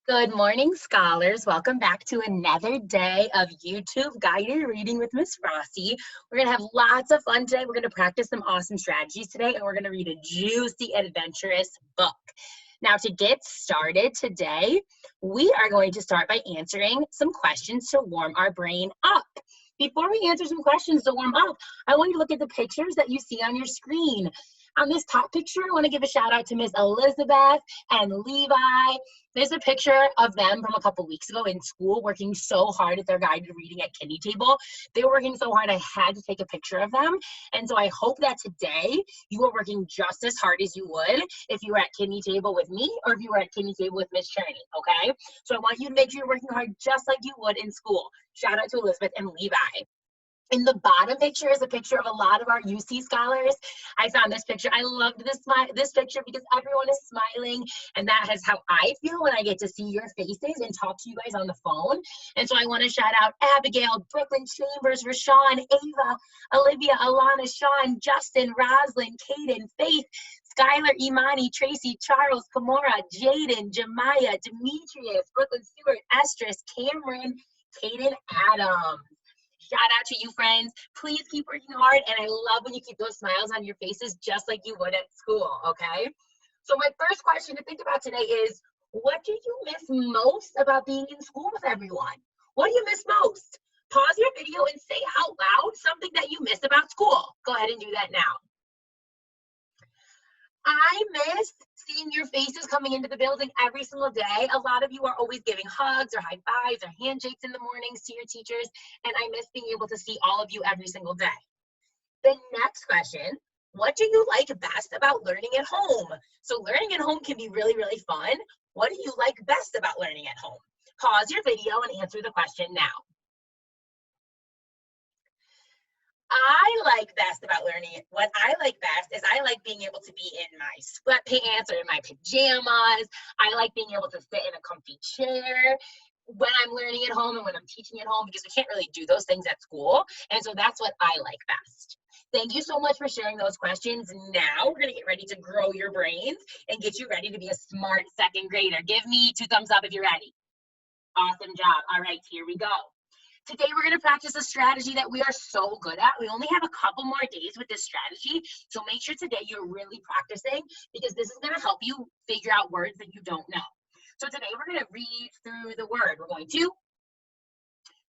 Good morning, scholars. Welcome back to another day of YouTube guided reading with Miss Rossi. We're going to have lots of fun today. We're going to practice some awesome strategies today, and we're going to read a juicy, adventurous book. Now, to get started today, we are going to start by answering some questions to warm our brain up. Before we answer some questions to warm up, I want you to look at the pictures that you see on your screen. On this top picture, I want to give a shout out to Miss Elizabeth and Levi. There's a picture of them from a couple weeks ago in school working so hard at their guided reading at Kinney Table. They were working so hard I had to take a picture of them. And so I hope that today you are working just as hard as you would if you were at Kinney Table with me or if you were at Kinney Table with Miss Cherney, okay? So I want you to make sure you're working hard just like you would in school. Shout out to Elizabeth and Levi. In the bottom picture is a picture of a lot of our UC scholars. I found this picture. I loved this picture because everyone is smiling, and that is how I feel when I get to see your faces and talk to you guys on the phone. And so I want to shout out Abigail, Brooklyn Chambers, Rashawn, Ava, Olivia, Alana, Sean, Justin, Roslyn, Kaden, Faith, Skylar, Imani, Tracy, Charles, Kamora, Jaden, Jemiah, Demetrius, Brooklyn Stewart, Estrus, Cameron, Kaden, Adams. Shout out to you, friends. Please keep working hard, and I love when you keep those smiles on your faces just like you would at school, okay? So my first question to think about today is, what do you miss most about being in school with everyone? What do you miss most? Pause your video and say out loud something that you miss about school. Go ahead and do that now. I miss seeing your faces coming into the building every single day. A lot of you are always giving hugs or high fives or handshakes in the mornings to your teachers, and I miss being able to see all of you every single day. The next question, what do you like best about learning at home? So learning at home can be really, really fun. What do you like best about learning at home? Pause your video and answer the question now. What I like best is I like being able to be in my sweatpants or in my pajamas. I like being able to sit in a comfy chair when I'm learning at home and when I'm teaching at home, because we can't really do those things at school. And so that's what I like best. Thank you so much for sharing those questions. Now we're gonna get ready to grow your brains and get you ready to be a smart second grader. Give me 2 thumbs up if you're ready. Awesome job. All right, here we go. Today, we're going to practice a strategy that we are so good at. We only have a couple more days with this strategy, so make sure today you're really practicing, because this is going to help you figure out words that you don't know. So today, we're going to read through the word. We're going to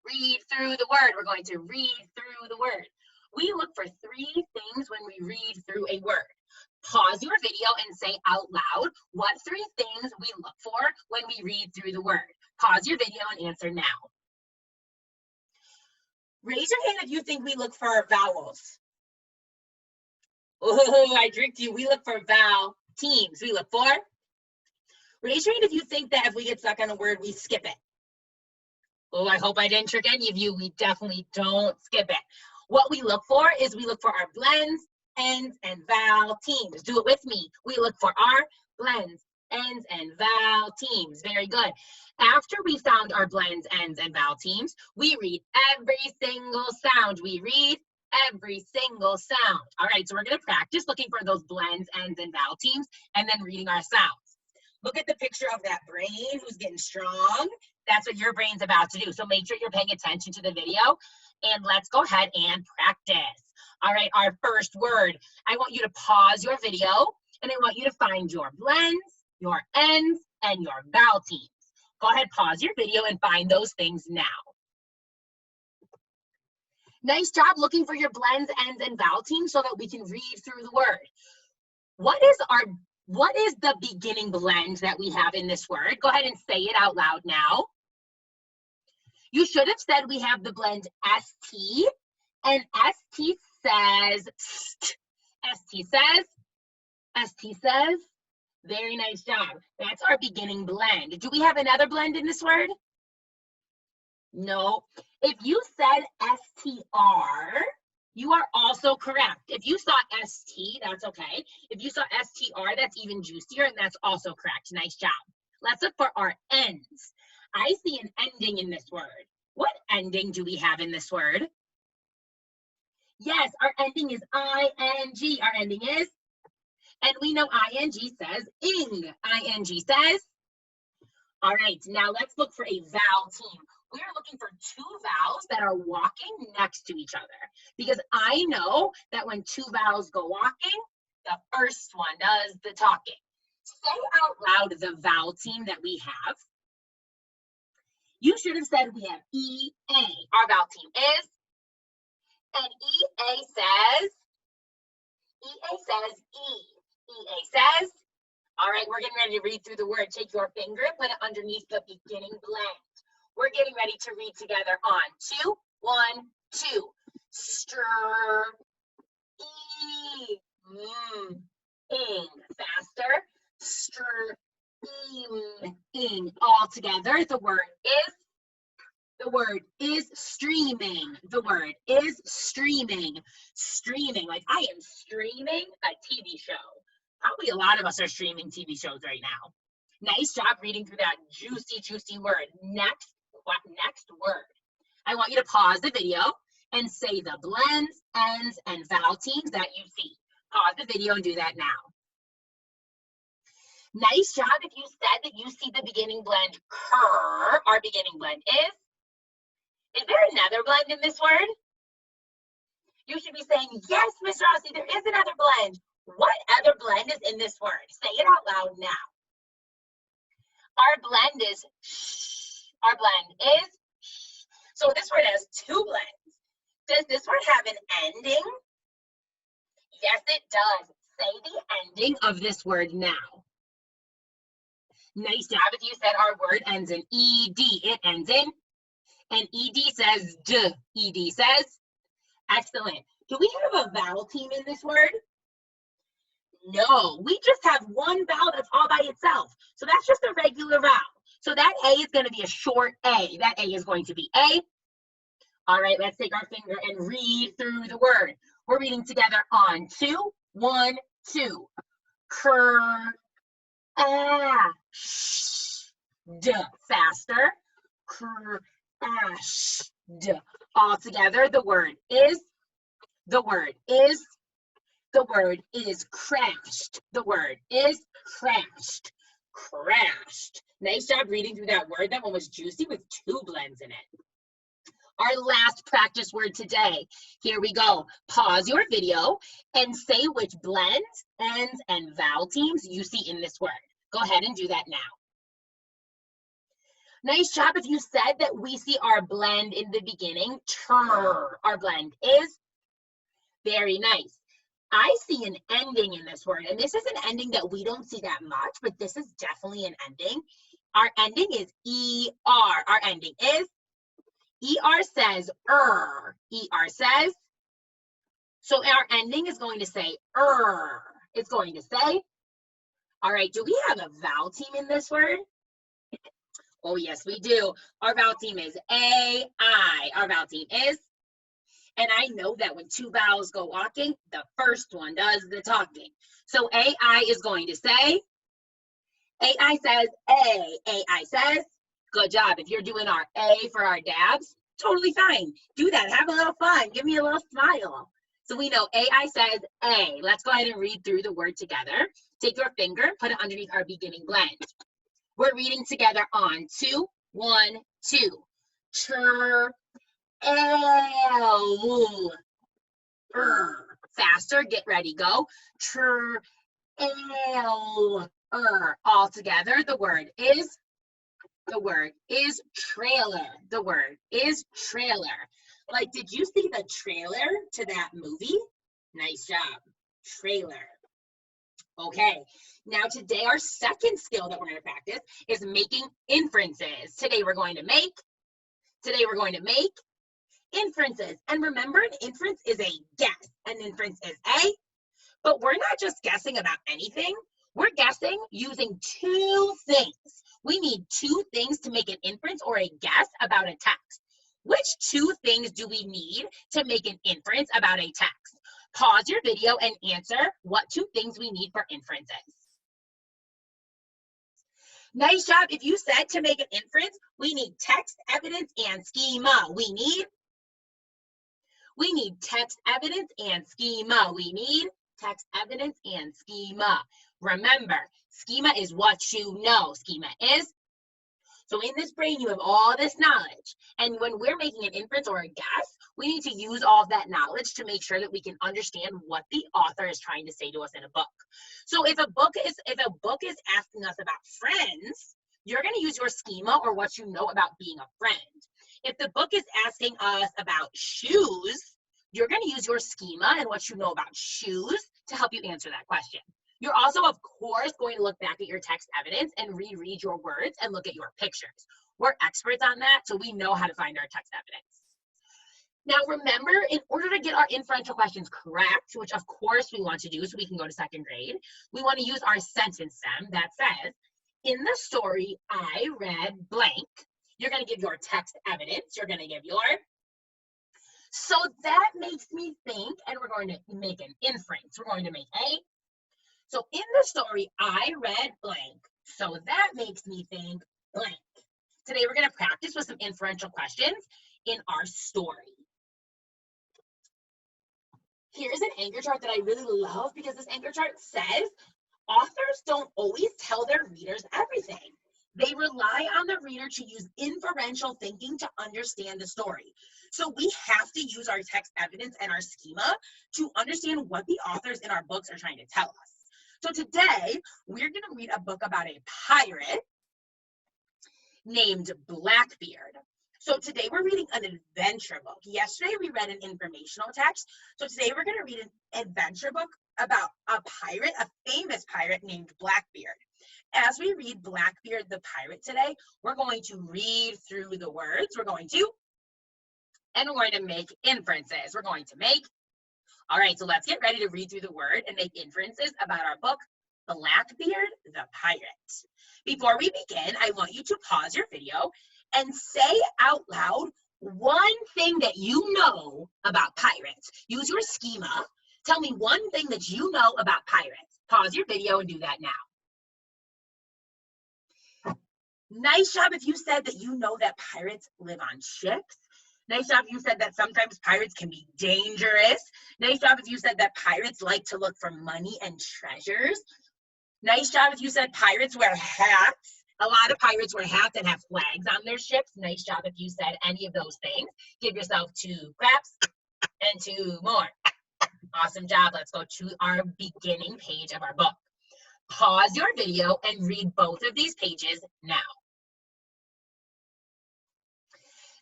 read through the word. We're going to read through the word. We look for 3 things when we read through a word. Pause your video and say out loud what 3 things we look for when we read through the word. Pause your video and answer now. Raise your hand if you think we look for vowels. Oh, I tricked you. We look for vowel teams. We look for. Raise your hand if you think that if we get stuck on a word, we skip it. Oh, I hope I didn't trick any of you. We definitely don't skip it. What we look for is we look for our blends, ends, and vowel teams. Do it with me. We look for our blends, ends, and vowel teams. Very good. After we found our blends, ends, and vowel teams, we read every single sound. We read every single sound. All right, so we're going to practice looking for those blends, ends, and vowel teams, and then reading our sounds. Look at the picture of that brain who's getting strong. That's what your brain's about to do. So make sure you're paying attention to the video, and let's go ahead and practice. All right, our first word. I want you to pause your video, and I want you to find your blends, your ends, and your vowel teams. Go ahead, pause your video and find those things now. Nice job looking for your blends, ends, and vowel teams so that we can read through the word. What is the beginning blend that we have in this word? Go ahead and say it out loud now. You should have said we have the blend ST, and ST says st. ST says, ST says. Very nice job. That's our beginning blend. Do we have another blend in this word? No. If you said STR, you are also correct. If you saw ST, that's okay. If you saw STR, that's even juicier, and that's also correct. Nice job. Let's look for our ends. I see an ending in this word. What ending do we have in this word? Yes, our ending is ing. Our ending is, and we know ing says ing. Ing says All right, now let's look for a vowel team. We are looking for two vowels that are walking next to each other because I know that when two vowels go walking, the first one does the talking. Say out loud the vowel team that we have. You should have said we have E-A. Our vowel team is, and E-A says E. E-A says, all right, we're getting ready to read through the word. Take your finger and put it underneath the beginning blend. We're getting ready to read together on 2, 1, 2. Stir, ing. Faster. Stir, ing. All together. The word is streaming. The word is streaming. Streaming. Like I am streaming a TV show. Probably a lot of us are streaming TV shows right now. Nice job reading through that juicy word. Next word. I want you to pause the video and say the blends, ends, and vowel teams that you see. Pause the video and do that now. Nice job if you said that you see the beginning blend cur. Our beginning blend is. Is there another blend in this word? You should be saying, yes, Miss Rossi, there is another blend. What other blend is in this word? Say it out loud now. Our blend is sh. Our blend is sh. So this word has two blends. Does this word have an ending? Yes, it does. Say the ending of this word now. Nice job if you said our word ends in ed. It ends in, and ed says d. Ed says, excellent. Do we have a vowel team in this word? No, we just have one vowel that's all by itself. So that's just a regular vowel. So that A is going to be a short A. That A is going to be A. All right, let's take our finger and read through the word. We're reading together on 2, 1, 2. Cur, d. Faster. Cr, d. All together, the word is crashed. The word is crashed. Crashed. Nice job reading through that word. That one was juicy with two blends in it. Our last practice word today. Here we go. Pause your video and say which blends, ends, and vowel teams you see in this word. Go ahead and do that now. Nice job if you said that we see our blend in the beginning. Tur. Our blend is. Very nice. I see an ending in this word, and this is an ending that we don't see that much, but this is definitely an ending. Our ending is ER. Our ending is, ER says ER says, so our ending is going to say It's going to say, all right, do we have a vowel team in this word? Oh, yes, we do. Our vowel team is AI. Our vowel team is. And I know that when two vowels go walking, the first one does the talking. So AI is going to say, AI says A. AI says, good job. If you're doing our A for our dabs, totally fine. Do that. Have a little fun. Give me a little smile. So we know AI says A. Let's go ahead and read through the word together. Take your finger, put it underneath our beginning blend. We're reading together on 2, 1, 2. Chur. L. Faster, get ready, go. Tr, L, all together. The word is trailer. The word is trailer. Like, did you see the trailer to that movie? Nice job. Trailer. Okay, now today our second skill that we're going to practice is making inferences. Today we're going to make inferences. And remember, an inference is a guess. An inference is A, but we're not just guessing about anything. We're guessing using two things. We need two things to make an inference or a guess about a text. Which two things do we need to make an inference about a text? Pause your video and answer what two things we need for inferences. Nice job. If you said to make an inference, we need text, evidence, and schema. We need text, evidence, and schema. We need text, evidence, and schema. Remember, schema is what you know. Schema is So in this brain, you have all this knowledge. And when we're making an inference or a guess, we need to use all of that knowledge to make sure that we can understand what the author is trying to say to us in a book. So if a book is asking us about friends, you're going to use your schema or what you know about being a friend. If the book is asking us about shoes, you're going to use your schema and what you know about shoes to help you answer that question. You're also, of course, going to look back at your text evidence and reread your words and look at your pictures. We're experts on that, so we know how to find our text evidence. Now, remember, in order to get our inferential questions correct, which of course we want to do so we can go to second grade, we want to use our sentence stem that says, in the story, I read blank. You're going to give your text evidence. You're going to give your, so that makes me think, and we're going to make an inference. We're going to make a, so in the story, I read blank. So that makes me think blank. Today, we're going to practice with some inferential questions in our story. Here's an anchor chart that I really love because this anchor chart says authors don't always tell their readers everything. They rely on the reader to use inferential thinking to understand the story. So we have to use our text evidence and our schema to understand what the authors in our books are trying to tell us. So today, we're going to read a book about a pirate named Blackbeard. So today we're reading an adventure book. Yesterday we read an informational text. So today we're going to read an adventure book about a pirate, a famous pirate named Blackbeard. As we read Blackbeard the Pirate today, we're going to read through the words. We're going to make inferences. All right, so let's get ready to read through the word and make inferences about our book, Blackbeard the Pirate. Before we begin, I want you to pause your video and say out loud one thing that you know about pirates. Use your schema. Tell me one thing that you know about pirates. Pause your video and do that now. Nice job if you said that you know that pirates live on ships. Nice job if you said that sometimes pirates can be dangerous. Nice job if you said that pirates like to look for money and treasures. Nice job if you said pirates wear hats. A lot of pirates wear hats and have flags on their ships. Nice job if you said any of those things. Give yourself 2 claps and 2 more. Awesome job. Let's go to our beginning page of our book. Pause your video and read both of these pages now.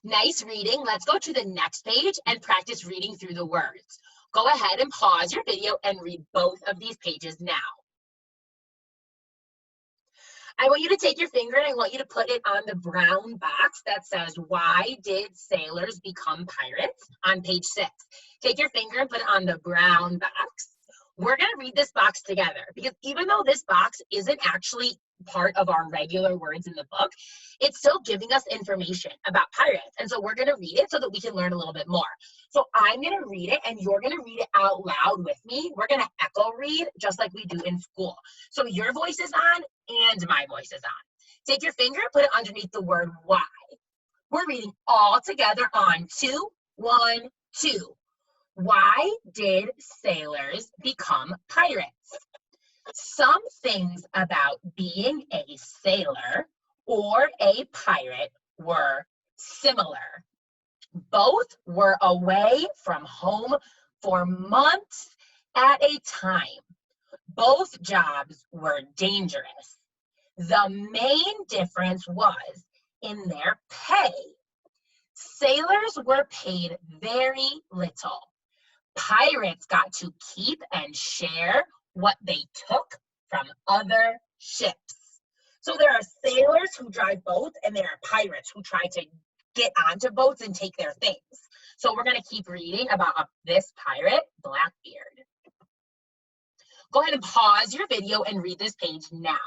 Nice reading. Let's go to the next page and practice reading through the words. Go ahead and pause your video and read both of these pages now. I want you to take your finger and I want you to put it on the brown box that says, why did sailors become pirates? On page 6. Take your finger and put it on the brown box. We're going to read this box together because even though this box isn't actually part of our regular words in the book, it's still giving us information about pirates. And so we're going to read it so that we can learn a little bit more. So I'm going to read it and you're going to read it out loud with me. We're going to echo read just like we do in school. So your voice is on and my voice is on. Take your finger and put it underneath the word why. We're reading all together on 2, 1, 2. Why did sailors become pirates? Some things about being a sailor or a pirate were similar. Both were away from home for months at a time. Both jobs were dangerous. The main difference was in their pay. Sailors were paid very little. Pirates got to keep and share what they took from other ships. So there are sailors who drive boats and there are pirates who try to get onto boats and take their things. So we're going to keep reading about this pirate, Blackbeard. Go ahead and pause your video and read this page now.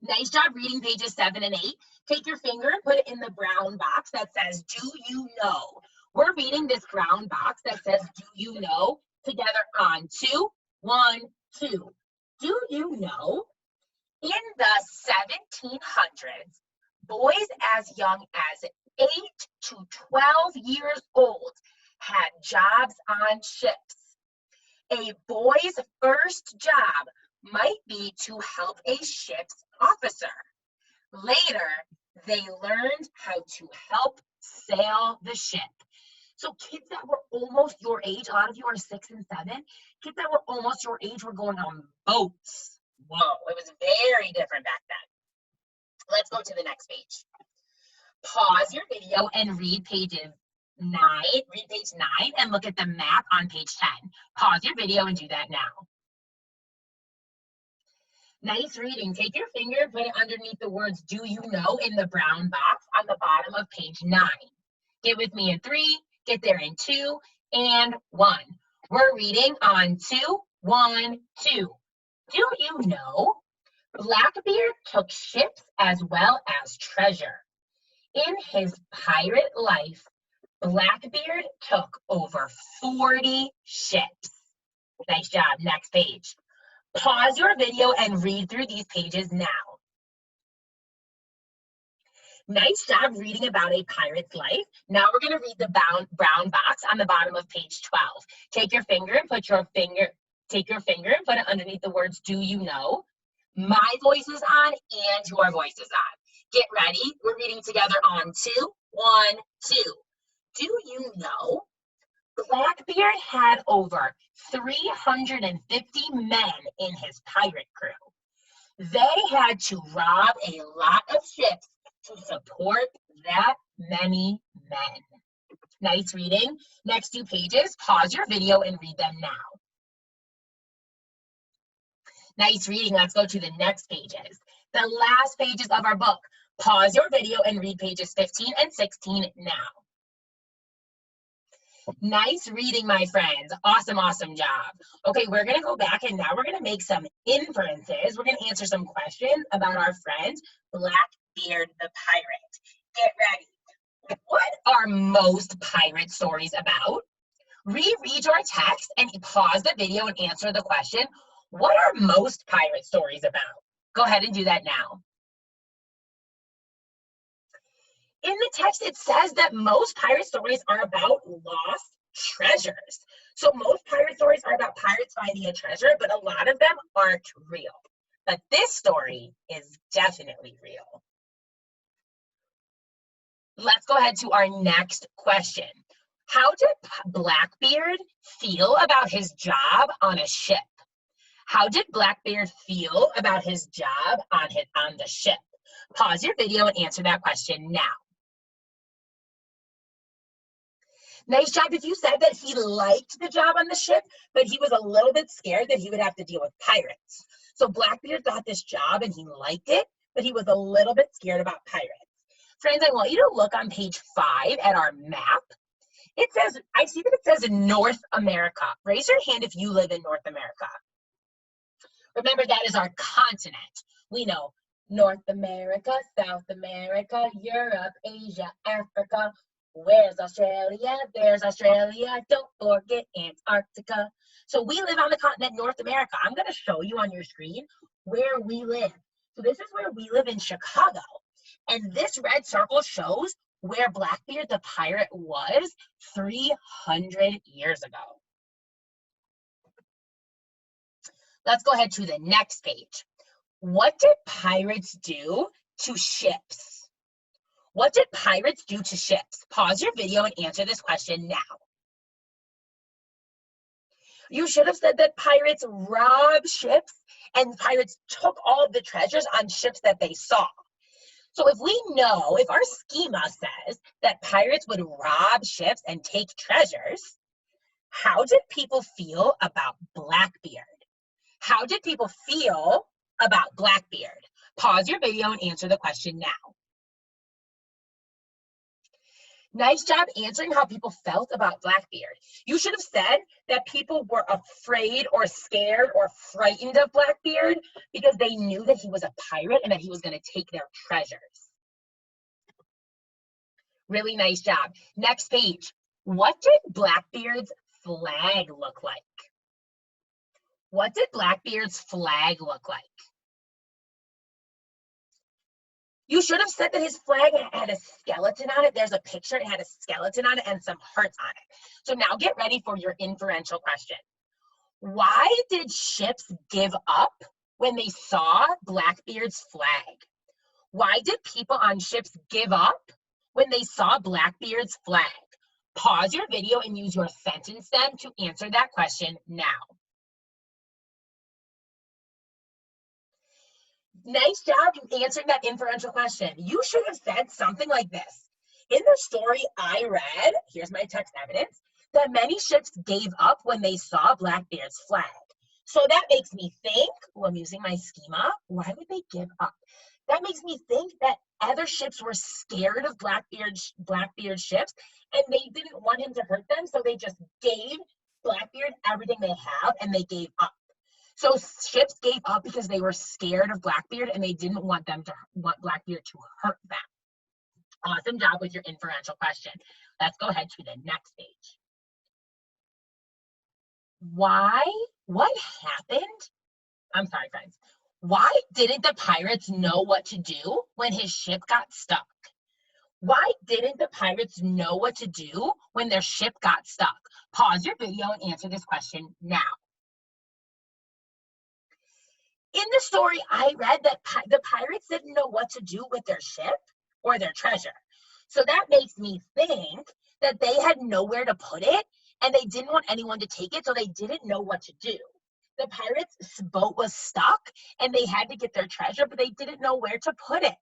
Nice job reading pages 7 and 8. Take your finger and put it in the brown box that says, do you know? We're reading this brown box that says, do you know? Together on 2, 1, 2. Do you know? In the 1700s, boys as young as 8 to 12 years old had jobs on ships. A boy's first job might be to help a ship's officer. Later, they learned how to help sail the ship. So kids that were almost your age, a lot of you are 6 and 7, kids that were almost your age were going on boats. Whoa, it was very different back then. Let's go to the next page. Pause your video and read page 9 and look at the map on page 10. Pause your video and do that now. Nice reading. Take your finger and put it underneath the words "do you know" in the brown box on the bottom of page 9. Get with me in 3, get there in 2, and 1. We're reading on 2, 1, 2. Do you know? Blackbeard took ships as well as treasure. In his pirate life, Blackbeard took over 40 ships. Nice job. Next page. Pause your video and read through these pages now. Nice job reading about a pirate's life. Now we're going to read the brown box on the bottom of page 12. Take your finger and put it underneath the words "do you know?" My voice is on and your voice is on. Get ready. We're reading together on 2, 1, 2. Do you know? Blackbeard had over 350 men in his pirate crew. They had to rob a lot of ships to support that many men. Nice reading. Next 2 pages, pause your video and read them now. Nice reading. Let's go to the next pages. The last pages of our book. Pause your video and read pages 15 and 16 now. Nice reading, my friends. Awesome, awesome job. Okay, we're going to go back and now we're going to make some inferences. We're going to answer some questions about our friend Blackbeard the Pirate. Get ready. What are most pirate stories about? Reread your text and pause the video and answer the question, what are most pirate stories about? Go ahead and do that now. In the text, it says that most pirate stories are about lost treasures. So most pirate stories are about pirates finding a treasure, but a lot of them aren't real. But this story is definitely real. Let's go ahead to our next question. How did Blackbeard feel about his job on a ship? How did Blackbeard feel about his job on the ship? Pause your video and answer that question now. Nice job if you said that he liked the job on the ship, but he was a little bit scared that he would have to deal with pirates. So Blackbeard got this job and he liked it, but he was a little bit scared about pirates. Friends, I want you to look on page 5 at our map. It says, I see that it says North America. Raise your hand if you live in North America. Remember, that is our continent. We know North America, South America, Europe, Asia, Africa. Where's Australia? There's Australia. Don't forget Antarctica. So we live on the continent North America. I'm going to show you on your screen where we live. So this is where we live in Chicago. And this red circle shows where Blackbeard the Pirate was 300 years ago. Let's go ahead to the next page. What did pirates do to ships? What did pirates do to ships? Pause your video and answer this question now. You should have said that pirates robbed ships and pirates took all of the treasures on ships that they saw. So if we know, if our schema says that pirates would rob ships and take treasures, how did people feel about Blackbeard? How did people feel about Blackbeard? Pause your video and answer the question now. Nice job answering how people felt about Blackbeard. You should have said that people were afraid or scared or frightened of Blackbeard because they knew that he was a pirate and that he was going to take their treasures. Really nice job. Next page. What did Blackbeard's flag look like? What did Blackbeard's flag look like? You should have said that his flag had a skeleton on it. There's a picture, it had a skeleton on it and some hearts on it. So now get ready for your inferential question. Why did ships give up when they saw Blackbeard's flag? Why did people on ships give up when they saw Blackbeard's flag? Pause your video and use your sentence stem to answer that question now. Nice job answering that inferential question. You should have said something like this. In the story I read, here's my text evidence, that many ships gave up when they saw Blackbeard's flag. So that makes me think, well, I'm using my schema, why would they give up? That makes me think that other ships were scared of Blackbeard's ships, and they didn't want him to hurt them, so they just gave Blackbeard everything they have, and they gave up. So ships gave up because they were scared of Blackbeard, and they didn't want Blackbeard to hurt them. Awesome job with your inferential question. Let's go ahead to the next page. What happened? I'm sorry, friends. Why didn't the pirates know what to do when his ship got stuck? Why didn't the pirates know what to do when their ship got stuck? Pause your video and answer this question now. In the story I read that the pirates didn't know what to do with their ship or their treasure. So that makes me think that they had nowhere to put it and they didn't want anyone to take it, so they didn't know what to do. The pirates' boat was stuck and they had to get their treasure, but they didn't know where to put it.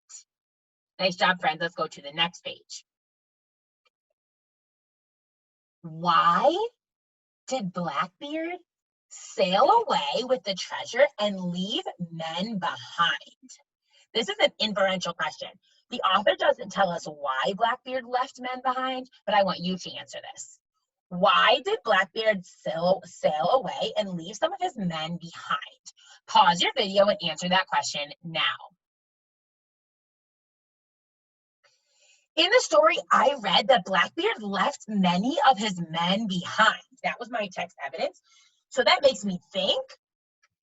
Nice job, friends. Let's go to the next page. Why did Blackbeard sail away with the treasure and leave men behind? This is an inferential question. The author doesn't tell us why Blackbeard left men behind, but I want you to answer this. Why did Blackbeard sail away and leave some of his men behind? Pause your video and answer that question now. In the story I read that Blackbeard left many of his men behind. That was my text evidence. So that makes me think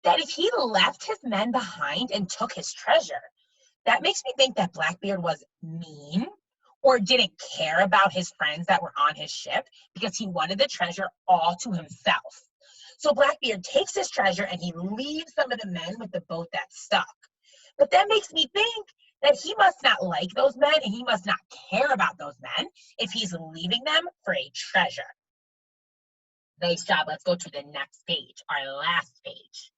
that if he left his men behind and took his treasure, that makes me think that Blackbeard was mean or didn't care about his friends that were on his ship because he wanted the treasure all to himself. So Blackbeard takes his treasure and he leaves some of the men with the boat that's stuck. But that makes me think that he must not like those men and he must not care about those men if he's leaving them for a treasure. Nice job. Let's go to the next page, our last page.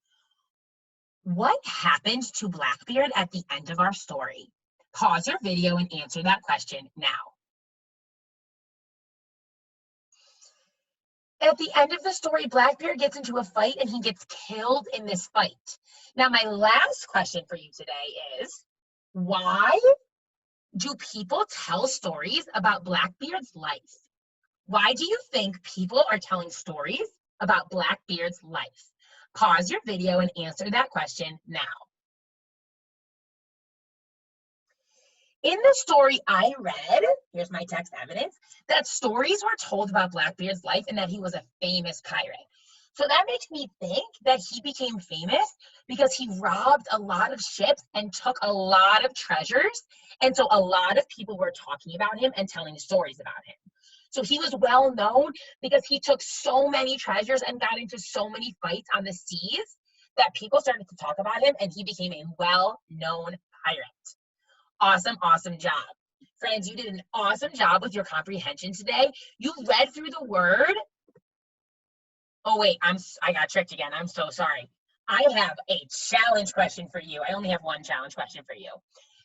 What happened to Blackbeard at the end of our story? Pause your video and answer that question now. At the end of the story, Blackbeard gets into a fight and he gets killed in this fight. Now, my last question for you today is, why do people tell stories about Blackbeard's life? Why do you think people are telling stories about Blackbeard's life? Pause your video and answer that question now. In the story I read, here's my text evidence, that stories were told about Blackbeard's life and that he was a famous pirate. So that makes me think that he became famous because he robbed a lot of ships and took a lot of treasures. And so a lot of people were talking about him and telling stories about him. So he was well known because he took so many treasures and got into so many fights on the seas that people started to talk about him and he became a well-known pirate. Awesome, awesome job. Friends, you did an awesome job with your comprehension today. You read through the word. Oh wait, I got tricked again. I'm so sorry. I have a challenge question for you. I only have one challenge question for you.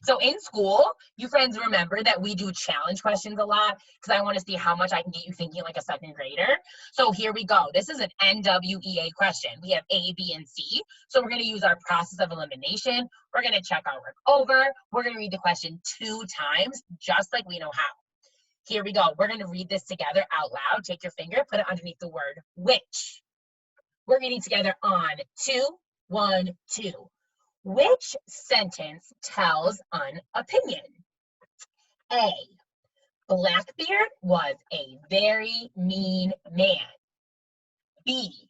So in school, you friends remember that we do challenge questions a lot because I want to see how much I can get you thinking like a second grader. So here we go. This is an NWEA question. We have A, B, and C. So we're going to use our process of elimination. We're going to check our work over. We're going to read the question 2 times, just like we know how. Here we go. We're going to read this together out loud. Take your finger, put it underneath the word which. We're reading together on 2, 1, 2. Which sentence tells an opinion? A, Blackbeard was a very mean man. B,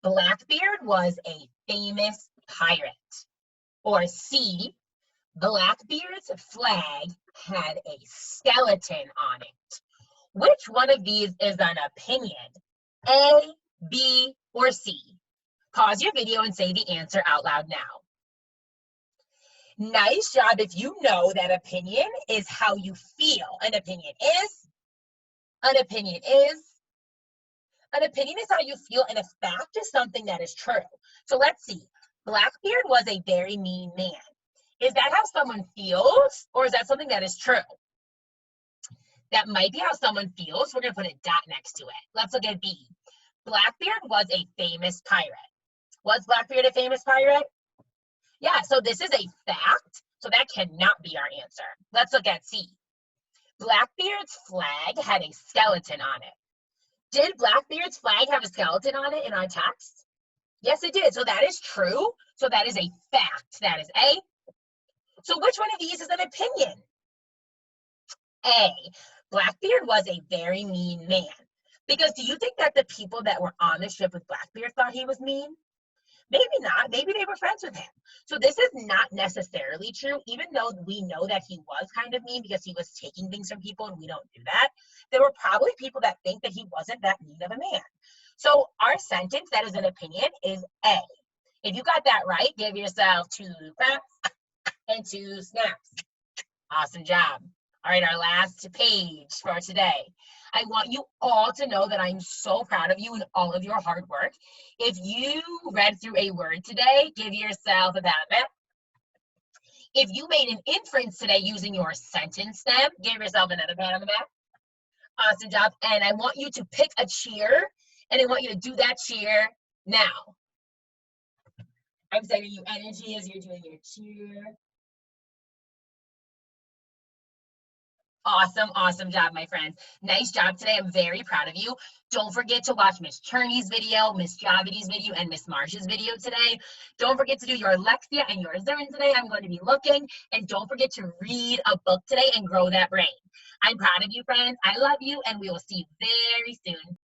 Blackbeard was a famous pirate. Or C, Blackbeard's flag had a skeleton on it. Which one of these is an opinion? A, B, or C? Pause your video and say the answer out loud now. Nice job. If you know that opinion is how you feel. An opinion is how you feel, and a fact is something that is true. So let's see. Blackbeard was a very mean man. Is that how someone feels, or is that something that is true? That might be how someone feels. We're going to put a dot next to it. Let's look at B. Blackbeard was a famous pirate. Was Blackbeard a famous pirate? Yeah, so this is a fact, so that cannot be our answer. Let's look at C. Blackbeard's flag had a skeleton on it. Did Blackbeard's flag have a skeleton on it in our text? Yes, it did. So that is true. So that is a fact. That is A. So which one of these is an opinion? A. Blackbeard was a very mean man. Because do you think that the people that were on the ship with Blackbeard thought he was mean? Maybe not. Maybe they were friends with him. So this is not necessarily true, even though we know that he was kind of mean because he was taking things from people and we don't do that. There were probably people that think that he wasn't that mean of a man. So our sentence that is an opinion is A. If you got that right, give yourself 2 claps and 2 snaps. Awesome job. All right, our last page for today. I want you all to know that I'm so proud of you and all of your hard work. If you read through a word today, give yourself a pat on the back. If you made an inference today using your sentence stem, give yourself another pat on the back. Awesome job. And I want you to pick a cheer, and I want you to do that cheer now. I'm sending you energy as you're doing your cheer. Awesome job, my friends. Nice job today. I'm very proud of you. Don't forget to watch Miss Cherney's video, Miss Javity's video, and Miss Marsh's video today. Don't forget to do your Lexia and your Zern today. I'm going to be looking. And don't forget to read a book today and grow that brain. I'm proud of you, friends. I love you, and we will see you very soon.